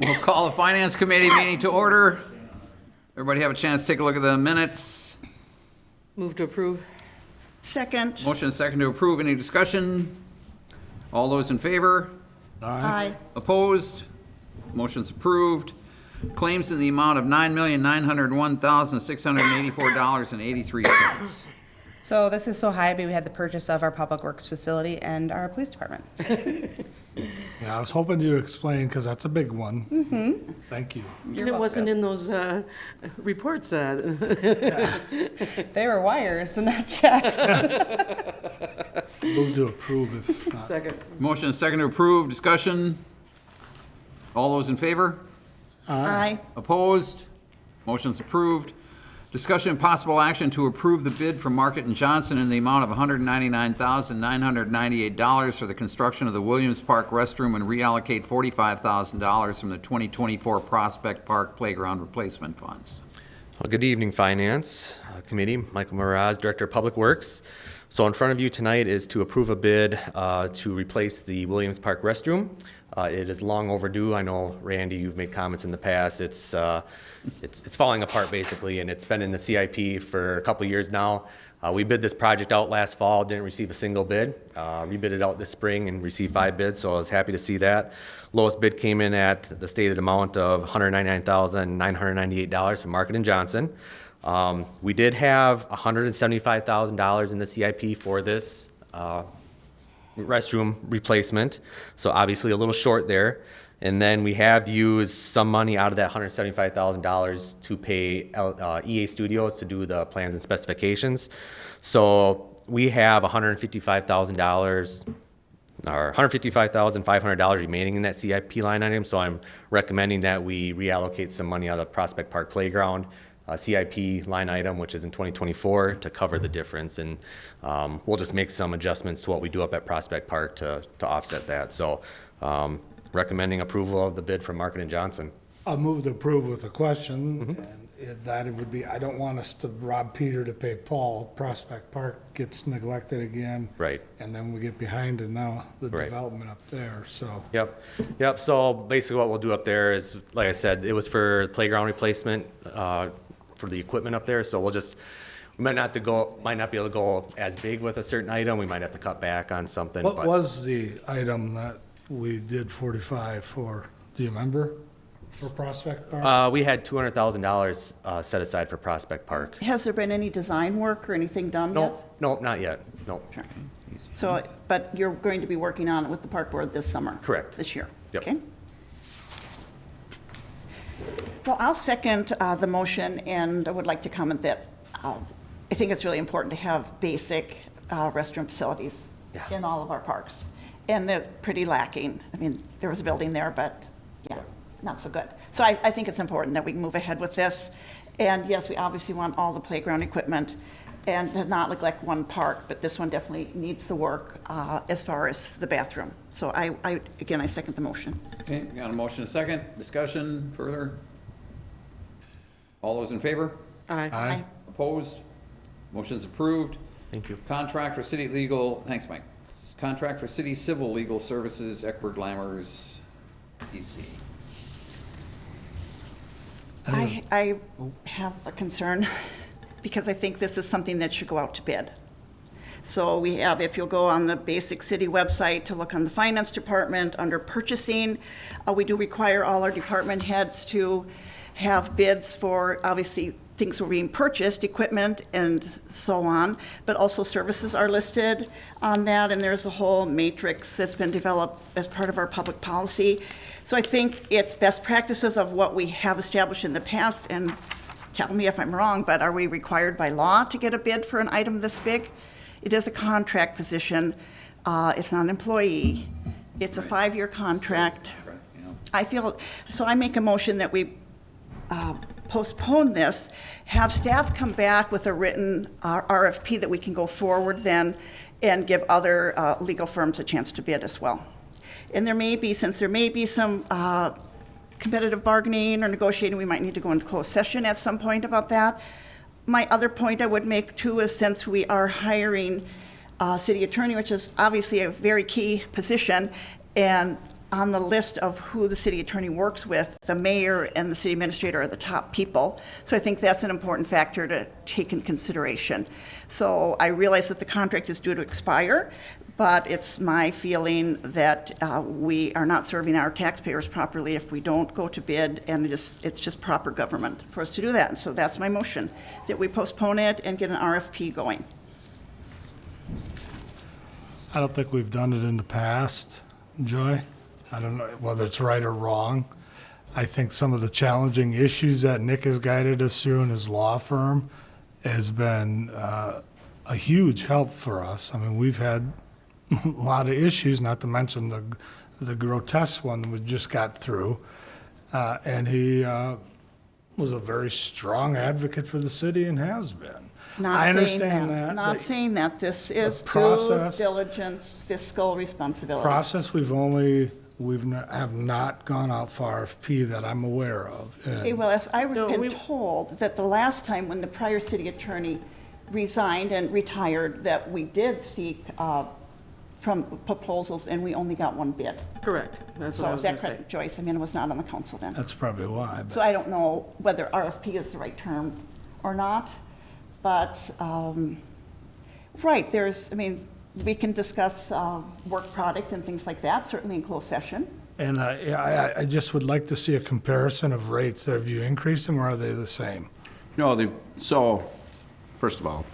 We'll call the Finance Committee meeting to order. Everybody have a chance to take a look at the minutes. Move to approve. Second. Motion and second to approve. Any discussion? All those in favor? Aye. Opposed? Motion's approved. Claims in the amount of $9,901,684.83. So this is so high, but we had the purchase of our public works facility and our police department. Yeah, I was hoping you explained, because that's a big one. Mm-hmm. Thank you. And it wasn't in those reports. They were wires and not checks. Move to approve if not. Second. Motion and second to approve. Discussion? All those in favor? Aye. Opposed? Motion's approved. Discussion and possible action to approve the bid from Market & Johnson in the amount of $199,998 for the construction of the Williams Park restroom and reallocate $45,000 from the 2024 Prospect Park Playground Replacement Funds. Well, good evening, Finance Committee. Michael Mraz, Director of Public Works. So in front of you tonight is to approve a bid to replace the Williams Park restroom. It is long overdue. I know, Randy, you've made comments in the past. It's falling apart basically, and it's been in the CIP for a couple of years now. We bid this project out last fall, didn't receive a single bid. Rebid it out this spring and received 5 bids, so I was happy to see that. Lowest bid came in at the stated amount of $199,998 from Market & Johnson. We did have $175,000 in the CIP for this restroom replacement, so obviously a little short there. And then we have used some money out of that $175,000 to pay EA Studios to do the plans and specifications. So we have $155,000 or $155,500 remaining in that CIP line item. So I'm recommending that we reallocate some money out of the Prospect Park Playground CIP line item, which is in 2024, to cover the difference. And we'll just make some adjustments to what we do up at Prospect Park to offset that. So recommending approval of the bid from Market & Johnson. I'll move to approve with a question, and that it would be, I don't want us to rob Peter to pay Paul. Prospect Park gets neglected again. Right. And then we get behind in now the Right. development up there, so. Yep. So basically what we'll do up there is, like I said, it was for playground replacement for the equipment up there. So we might not be able to go as big with a certain item. We might have to cut back on something. What but was the item that we did 45 for? Do you remember? For Prospect Park? we had $200,000 set aside for Prospect Park. Has there been any design work or anything done yet? Nope, not yet. Nope. Sure. So, but you're going to be working on it with the park board this summer? Correct. This year? Yep. Okay. Well, I'll second the motion, and I would like to comment that I think it's really important to have basic restroom facilities in all of our parks. And they're pretty lacking. I mean, there was a building there, but yeah, not so good. So I think it's important that we move ahead with this. And yes, we obviously want all the playground equipment and to not neglect one park, but this one definitely needs the work as far as the bathroom. So again, I second the motion. Okay, we got a motion and a second. Discussion further? All those in favor? Aye. Aye. Opposed? Motion's approved. Thank you. Contract for city legal, thanks, Mike. Contract for city civil legal services, Eckberg Lammers, PC. I have a concern because I think this is something that should go out to bid. So we have, if you'll go on the basic city website to look on the finance department under purchasing, we do require all our department heads to have bids for, obviously, things were being purchased, equipment and so on, but also services are listed on that, and there's a whole matrix that's been developed as part of our public policy. So I think it's best practices of what we have established in the past, and tell me if I'm wrong, but are we required by law to get a bid for an item this big? It is a contract position. It's not an employee. It's a 5-year contract. I feel, so I make a motion that we postpone this, have staff come back with a written RFP that we can go forward then and give other legal firms a chance to bid as well. And there may be, since there may be some competitive bargaining or negotiating, we might need to go into closed session at some point about that. My other point I would make too is, since we are hiring a city attorney, which is obviously a very key position, and on the list of who the city attorney works with, the mayor and the city administrator are the top people. So I think that's an important factor to take in consideration. So I realize that the contract is due to expire, but it's my feeling that we are not serving our taxpayers properly if we don't go to bid, and it's just proper government for us to do that. And so that's my motion, that we postpone it and get an RFP going. I don't think we've done it in the past, Joy. I don't know whether it's right or wrong. I think some of the challenging issues that Nick has guided us through in his law firm has been a huge help for us. I mean, we've had a lot of issues, not to mention the grotesque one we just got through. And he was a very strong advocate for the city and has been. I understand that. Not saying that. This is due process- diligence, fiscal responsibility. Process, have not gone out for RFP that I'm aware of. And Okay, well, I've No, been we- told that the last time when the prior city attorney resigned and retired, that we did seek from proposals, and we only got one bid. Correct. That's what I So was is going that to say. correct, Joyce? I mean, I was not on the council then. That's probably why. So I don't know whether RFP is the right term or not, but, right, we can discuss work product and things like that, certainly in closed session. And I just would like to see a comparison of rates. Have you increased them or are they the same? No, so, first of all,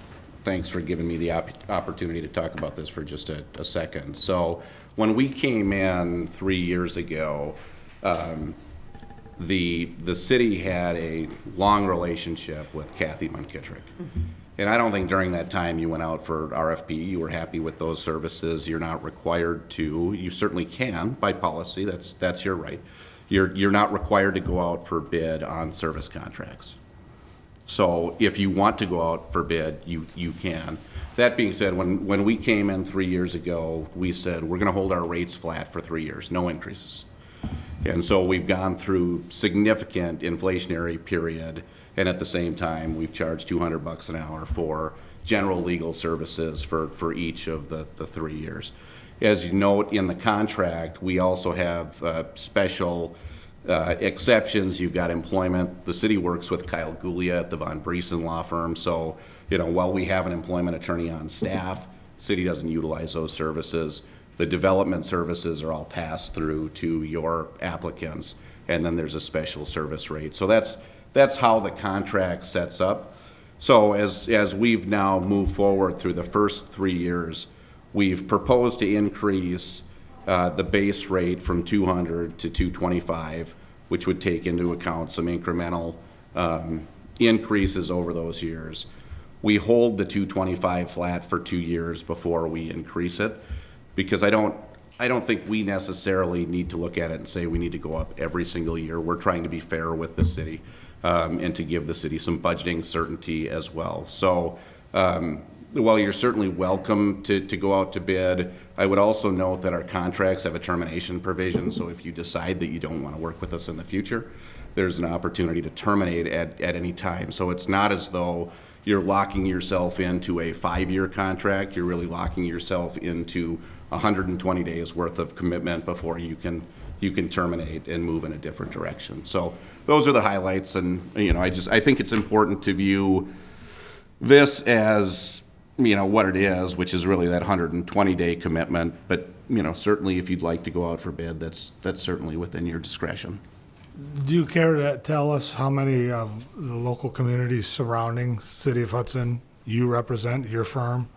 thanks for giving me the opportunity to talk about this for just a second. So, when we came in 3 years ago, the city had a long relationship with Kathy Munkitrick. And I don't think during that time you went out for RFP, you were happy with those services. You're not required to. You certainly can by policy, that's your right. You're not required to go out for bid on service contracts. So if you want to go out for bid, you can. That being said, when we came in 3 years ago, we said we're gonna hold our rates flat for 3 years, no increases. And so we've gone through significant inflationary period, and at the same time, we've charged $200 an hour for general legal services for each of the 3 years. As you note in the contract, we also have special exceptions. You've got employment. The city works with Kyle Gulia at the Von Briesen Law Firm, so while we have an employment attorney on staff, the city doesn't utilize those services. The development services are all passed through to your applicants, and then there's a special service rate. So that's how the contract sets up. So as we've now moved forward through the first 3 years, we've proposed to increase the base rate from 200 to 225, which would take into account some incremental increases over those years. We hold the 225 flat for 2 years before we increase it, because I don't think we necessarily need to look at it and say we need to go up every single year. We're trying to be fair with the city and to give the city some budgeting certainty as well. So while you're certainly welcome to go out to bid, I would also note that our contracts have a termination provision. So if you decide that you don't want to work with us in the future, there's an opportunity to terminate at any time. So it's not as though you're locking yourself into a 5-year contract. You're really locking yourself into 120 days worth of commitment before you can terminate and move in a different direction. So those are the highlights, and I think it's important to view this as what it is, which is really that 120-day commitment. But certainly if you'd like to go out for bid, that's certainly within your discretion. Do you care to tell us how many of the local communities surrounding City of Hudson you represent, your firm?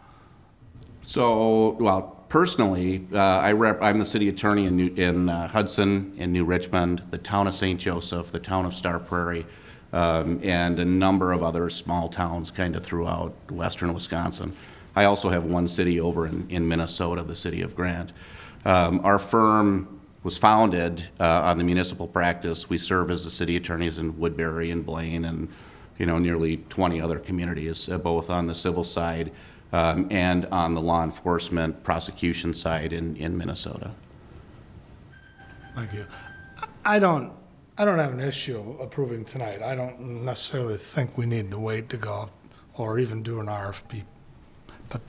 So, well, personally, I'm the city attorney in Hudson, in New Richmond, the town of St. Joseph, the town of Star Prairie, and a number of other small towns kind of throughout western Wisconsin. I also have one city over in Minnesota, the city of Grant. Our firm was founded on the municipal practice. We serve as the city attorneys in Woodbury and Blaine and nearly 20 other communities, both on the civil side and on the law enforcement prosecution side in Minnesota. Thank you. I don't have an issue approving tonight. I don't necessarily think we need to wait to go or even do an RFP. But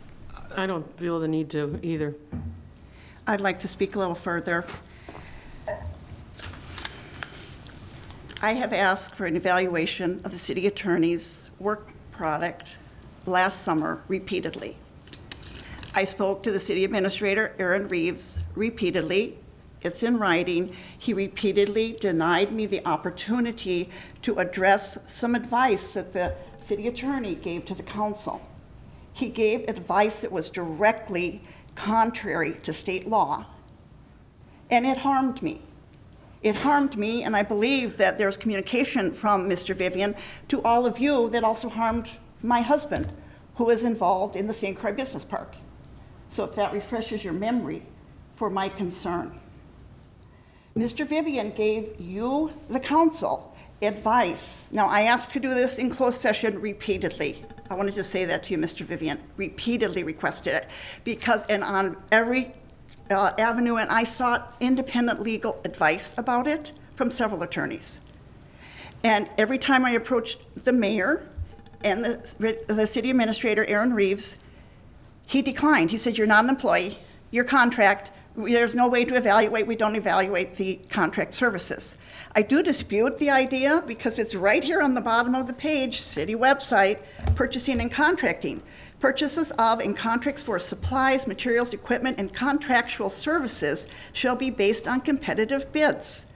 I don't feel the need to either. I'd like to speak a little further. I have asked for an evaluation of the city attorney's work product last summer repeatedly. I spoke to the city administrator, Aaron Reeves, repeatedly. It's in writing. He repeatedly denied me the opportunity to address some advice that the city attorney gave to the council. He gave advice that was directly contrary to state law, and it harmed me. It harmed me, and I believe that there's communication from Mr. Vivian to all of you that also harmed my husband, who is involved in the St. Croix Business Park. So if that refreshes your memory for my concern. Mr. Vivian gave you, the council, advice. Now, I asked to do this in closed session repeatedly. I want to just say that to you, Mr. Vivian, repeatedly requested it, because, and on every avenue, and I sought independent legal advice about it from several attorneys. And every time I approached the mayor and the city administrator, Aaron Reeves, he declined. He said, you're not an employee, your contract, there's no way to evaluate, we don't evaluate the contract services. I do dispute the idea because it's right here on the bottom of the page, city website, purchasing and contracting. Purchases of and contracts for supplies, materials, equipment, and contractual services shall be based on competitive bids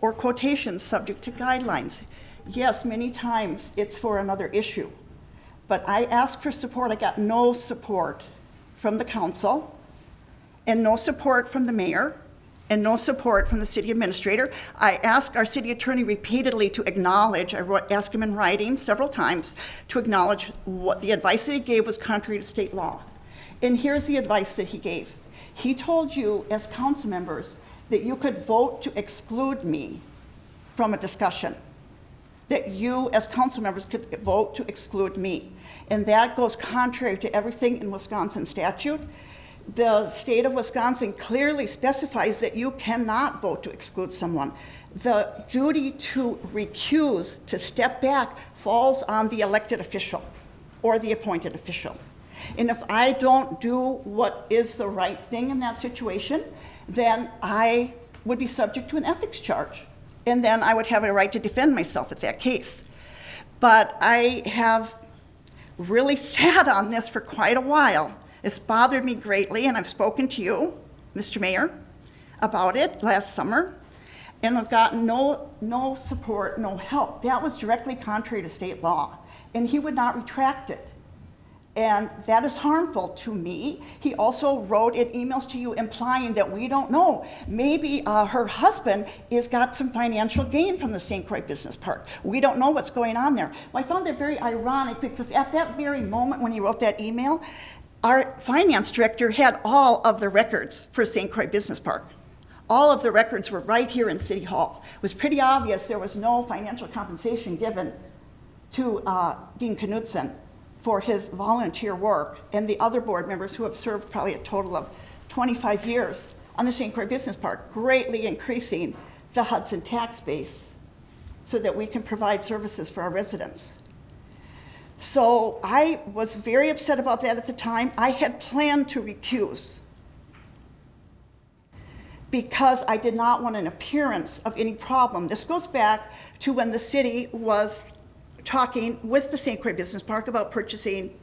or quotations subject to guidelines. Yes, many times it's for another issue, but I asked for support. I got no support from the council, and no support from the mayor, and no support from the city administrator. I asked our city attorney repeatedly to acknowledge, asked him in writing several times, to acknowledge what the advice that he gave was contrary to state law. And here's the advice that he gave. He told you as council members that you could vote to exclude me from a discussion, that you as council members could vote to exclude me. And that goes contrary to everything in Wisconsin statute. The state of Wisconsin clearly specifies that you cannot vote to exclude someone. The duty to recuse, to step back, falls on the elected official or the appointed official. And if I don't do what is the right thing in that situation, then I would be subject to an ethics charge. And then I would have a right to defend myself at that case. But I have really sat on this for quite a while. It's bothered me greatly, and I've spoken to you, Mr. Mayor, about it last summer, and I've gotten no support, no help. That was directly contrary to state law, and he would not retract it. And that is harmful to me. He also wrote in emails to you implying that we don't know. Maybe her husband has got some financial gain from the St. Croix Business Park. We don't know what's going on there. Well, I found that very ironic because at that very moment when he wrote that email, our finance director had all of the records for St. Croix Business Park. All of the records were right here in City Hall. It was pretty obvious there was no financial compensation given to Dean Knudsen for his volunteer work and the other board members who have served probably a total of 25 years on the St. Croix Business Park, greatly increasing the Hudson tax base so that we can provide services for our residents. So I was very upset about that at the time. I had planned to recuse because I did not want an appearance of any problem. This goes back to when the city was talking with the St. Croix Business Park about purchasing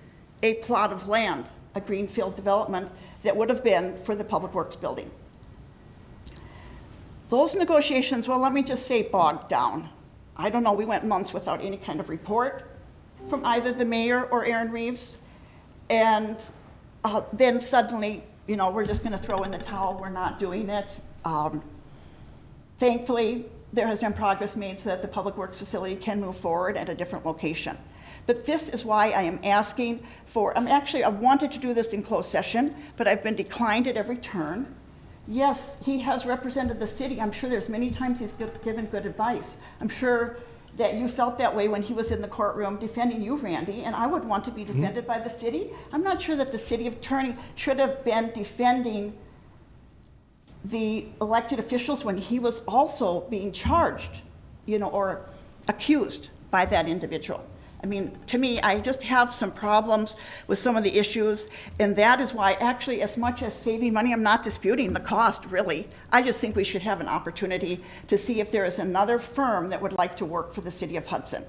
a plot of land, a greenfield development that would have been for the Public Works building. Those negotiations, well, let me just say, bogged down. I don't know, we went months without any kind of report from either the mayor or Aaron Reeves. And then suddenly, you know, we're just gonna throw in the towel, we're not doing it. Thankfully, there has been progress made so that the Public Works facility can move forward at a different location. But this is why I am asking for, I wanted to do this in closed session, but I've been declined at every turn. Yes, he has represented the city. I'm sure there's many times he's given good advice. I'm sure that you felt that way when he was in the courtroom defending you, Randy, and I would want to be defended by the city. I'm not sure that the city attorney should have been defending the elected officials when he was also being charged, you know, or accused by that individual. I mean, to me, I just have some problems with some of the issues, and that is why, actually, as much as saving money, I'm not disputing the cost, really. I just think we should have an opportunity to see if there is another firm that would like to work for the city of Hudson.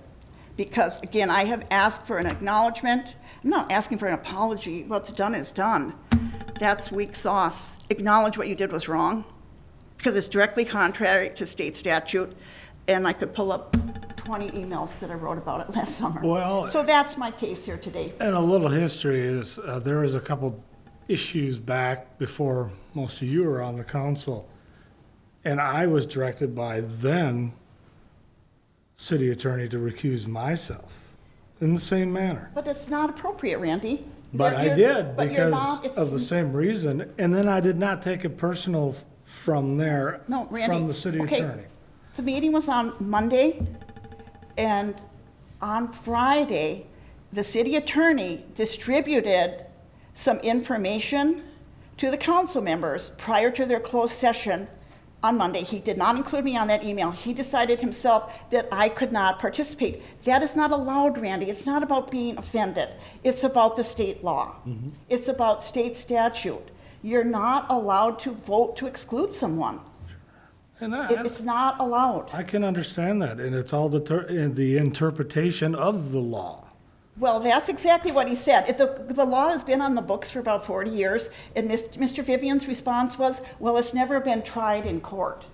Because, again, I have asked for an acknowledgement. I'm not asking for an apology. What's done is done. That's weak sauce. Acknowledge what you did was wrong, because it's directly contrary to state statute, and I could pull up 20 emails that I wrote about it last summer. Well- So that's my case here today. And a little history is, there was a couple issues back before most of you were on the council. And I was directed by then city attorney to recuse myself in the same manner. But it's not appropriate, Randy. But I You're- did but you're not- because it's- of the same reason. And then I did not take it personal from there, No, Randy. from the city okay, attorney. The meeting was on Monday, and on Friday, the city attorney distributed some information to the council members prior to their closed session on Monday. He did not include me on that email. He decided himself that I could not participate. That is not allowed, Randy. It's not about being offended. It's about the state law. It's about state statute. You're not allowed to vote to exclude someone. And It's not allowed. I can understand that, and it's all the interpretation of the law. Well, that's exactly what he said. If the law has been on the books for about 40 years, and Mr. Vivian's response was, well, it's never been tried in court.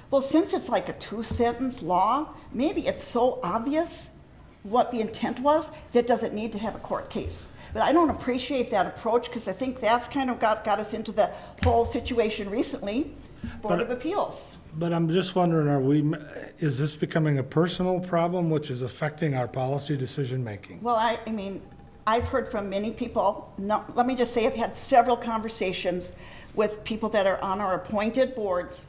Well, since it's like a two-sentence law, maybe it's so obvious what the intent was that it doesn't need to have a court case. But I don't appreciate that approach, because I think that's kind of got us into the whole situation recently, Board of Appeals. But I'm just wondering, is this becoming a personal problem which is affecting our policy decision-making? Well, I mean, I've heard from many people. No, let me just say, I've had several conversations with people that are on our appointed boards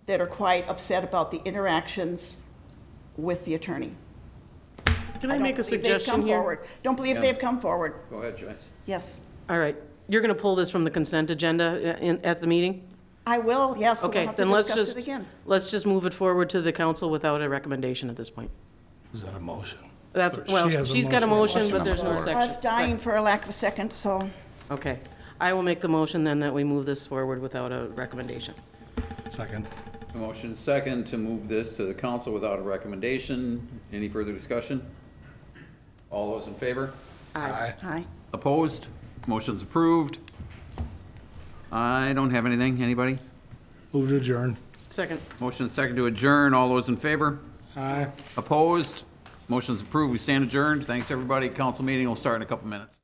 that are quite upset about the interactions with the attorney. Can I make a don't believe they've suggestion come here? forward. Don't believe Yeah. they've come forward. Go ahead, Joyce. Yes, All right, you're going to pull this from the consent agenda at the meeting? I will, yes, we'll Okay, have to then let's discuss it just, again. let's just move it forward to the council without a recommendation at this point. Is that a motion? That's, Or well, she has a she's got a motion. motion, but there's no I section. was dying for a lack of a second, so Okay, I will make the motion then that we move this forward without a recommendation. Second. A motion second to move this to the council without a recommendation. Any further discussion? All those in favor? Aye. hi. Opposed? Motion's approved. I don't have anything. Anybody? Move to adjourn. Second. Motion second to adjourn. All those in favor? Aye. Opposed? Motion's approved. We stand adjourned. Thanks, everybody. Council meeting will start in a couple minutes.